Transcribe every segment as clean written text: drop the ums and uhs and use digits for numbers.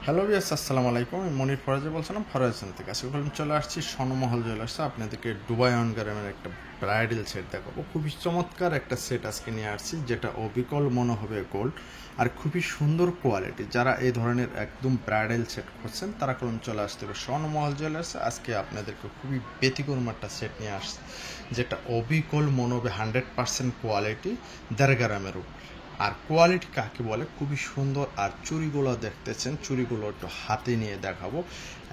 Hello viewers, আসসালামু আলাইকুম। আমি মনির ফরাজে বলছিলাম ফরাজের থেকে। আজকে চলে আসছি স্বর্ণমহল জুয়েলার্সে। আপনাদেরকে দুবাই অন গ্রামের একটা ব্রাইডাল সেট দেখাবো। খুবই চমৎকার একটা সেট আজকে নিয়ে আসছি, যেটা অবিকল মনে হবে গোল্ড আর খুবই সুন্দর কোয়ালিটি। যারা এই ধরনের একদম ব্রাইডাল সেট খুঁজছেন তারা চলে আসতে হবে স্বর্ণমহল জুয়েলার্সে। আজকে আপনাদেরকে খুবই ব্যতিক্রম একটা সেট নিয়ে আসছে, যেটা অবিকল মনে হবে 100% কোয়ালিটি 1.5 গ্রামের উপর। আর কোয়ালিটি কাকে বলে, খুবই সুন্দর। আর চুড়িগুলো দেখতেছেন, চুড়িগুলো একটু হাতে নিয়ে দেখাবো।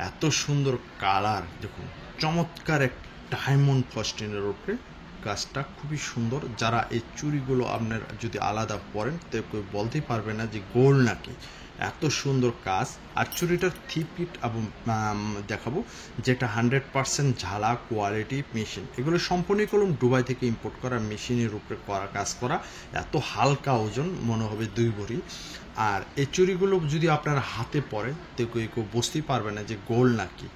এত সুন্দর কালার দেখুন, চমৎকার এক ডায়মন্ড ফস্টিনের উপরে কাজটা খুবই সুন্দর। যারা এই চুড়িগুলো আপনার যদি আলাদা পরেন তো কেউ বলতেই পারবে না যে গোল্ড নাকি। এত সুন্দর কাজ। আর চুড়িটার থিপিট এবং দেখাবো, যেটা 100% ঝালা কোয়ালিটি মেশিন। এগুলো সম্পূর্ণ কলম দুবাই থেকে ইম্পোর্ট করা মেশিনের উপরে করা কাজ করা। এত হালকা ওজন, মনে হবে 2 ভরি। আর এই চুড়িগুলো যদি আপনার হাতে পড়ে তো কেউ বুঝতেই পারবে না যে গোল্ড নাকি।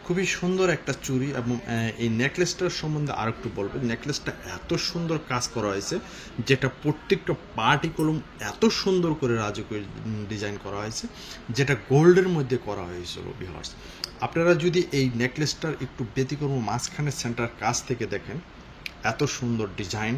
খুবই সুন্দর একটা চুড়ি। এবং এই নেকলেসটার সম্বন্ধে আর একটু বলবো। নেকলেসটা এত সুন্দর কাজ করা হয়েছে, যেটা প্রত্যেকটা পার্টি কলম এত সুন্দর করে রাজকীয় ডিজাইন করা হয়েছে, যেটা গোল্ডের মধ্যে করা হয়েছিল ভিউয়ার্স। আপনারা যদি এই নেকলেসটার একটু ব্যতিক্রম মাঝখানে সেন্টার কাছ থেকে দেখেন, এত সুন্দর ডিজাইন,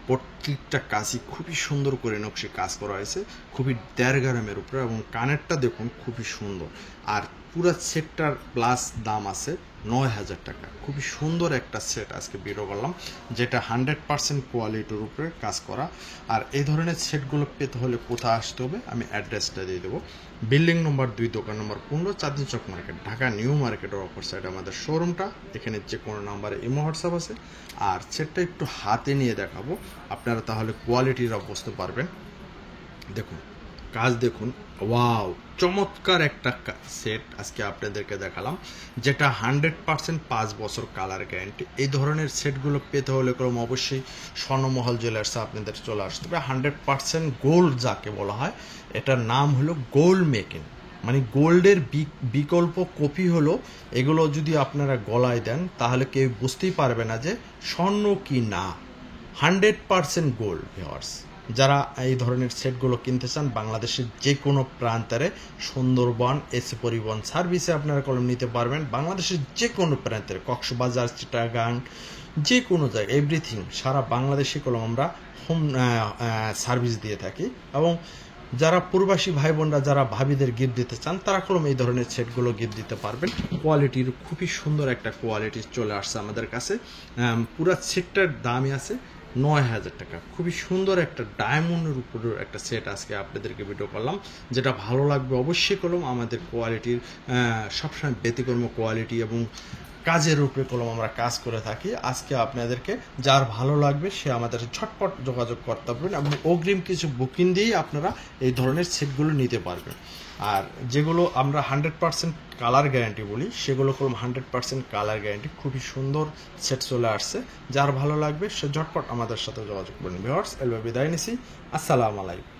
প্রত্যেকটা কাজই খুবই সুন্দর করে নকশি কাজ করা হয়েছে, খুবই 1.5 গ্রামের উপরে। এবং কানেরটা দেখুন খুবই সুন্দর। আর পুরো সেটটার প্লাস দাম আছে 9,000 টাকা। খুবই সুন্দর একটা সেট আজকে বেরো করলাম, যেটা 100% কোয়ালিটির উপরে কাজ করা। আর এই ধরনের সেটগুলো পেতে হলে কোথায় আসতে হবে আমি অ্যাড্রেসটা দিয়ে দেবো। বিল্ডিং নম্বর 2, দোকান নম্বর 15, চাঁদনি চক মার্কেট, ঢাকা নিউ মার্কেটের অপর সাইডে আমাদের শোরুমটা। এখানে যে কোনো নাম্বারে ইমো হোয়াটসঅ্যাপ আছে। আর সেটটা একটু হাতে নিয়ে দেখাবো, আপনারা তাহলে কোয়ালিটিটা বুঝতে পারবেন। দেখুন কাজ দেখুন, ওয়াও, চমৎকার একটা সেট আজকে আপনাদেরকে দেখালাম, যেটা 100% 5 বছর কালার গ্যারান্টি। এই ধরনের সেটগুলো পেতে হলে অবশ্যই স্বর্ণমহল জুয়েলার্সে আপনাদের চলে আসতে হবে। 100% গোল্ড যাকে বলা হয়, এটার নাম হলো গোল্ড মেকিং, মানে গোল্ডের বিকল্প কপি হলো এগুলো। যদি আপনারা গলায় দেন তাহলে কেউ বুঝতেই পারবে না যে স্বর্ণ কি না। 100% গোল্ড ভিউয়ার্স। যারা এই ধরনের সেটগুলো কিনতে চান, বাংলাদেশের যে কোনো প্রান্তরে সুন্দরবন এসি পরিবহন সার্ভিসে আপনারা কলম নিতে পারবেন। বাংলাদেশের যে কোনো প্রান্তের, কক্সবাজার, চিটাগাং, যে কোনো জায়গায়, এভরিথিং সারা বাংলাদেশে কলম আমরা হোম সার্ভিস দিয়ে থাকি। এবং যারা প্রবাসী ভাই বোনরা যারা ভাবিদের গিফট দিতে চান, তারা কলম এই ধরনের সেটগুলো গিফট দিতে পারবেন। কোয়ালিটির খুবই সুন্দর একটা কোয়ালিটি চলে আসছে আমাদের কাছে। পুরো সেটটার দামই আছে 9,000 টাকা। খুবই সুন্দর একটা ডায়মন্ডের উপরের একটা সেট আজকে আপনাদেরকে ভিডিও করলাম, যেটা ভালো লাগবে অবশ্যই কলম। আমাদের কোয়ালিটির সবসময় ব্যতিক্রম কোয়ালিটি এবং কাজের উপরে কলম আমরা কাজ করে থাকি। আজকে আপনাদেরকে যার ভালো লাগবে সে আমাদের ঝটপট যোগাযোগ করতে পারবেন, এবং অগ্রিম কিছু বুকিং দিয়েই আপনারা এই ধরনের সেটগুলো নিতে পারবেন। আর যেগুলো আমরা 100% কালার গ্যারান্টি বলি, সেগুলো কলম 100% কালার গ্যারান্টি। খুবই সুন্দর সেট চলে আসছে, যার ভালো লাগবে সে ঝটপট আমাদের সাথে যোগাযোগ করবেন। ভিউয়ার্স, এলবে বিদায় নিছি। আসসালামু আলাইকুম।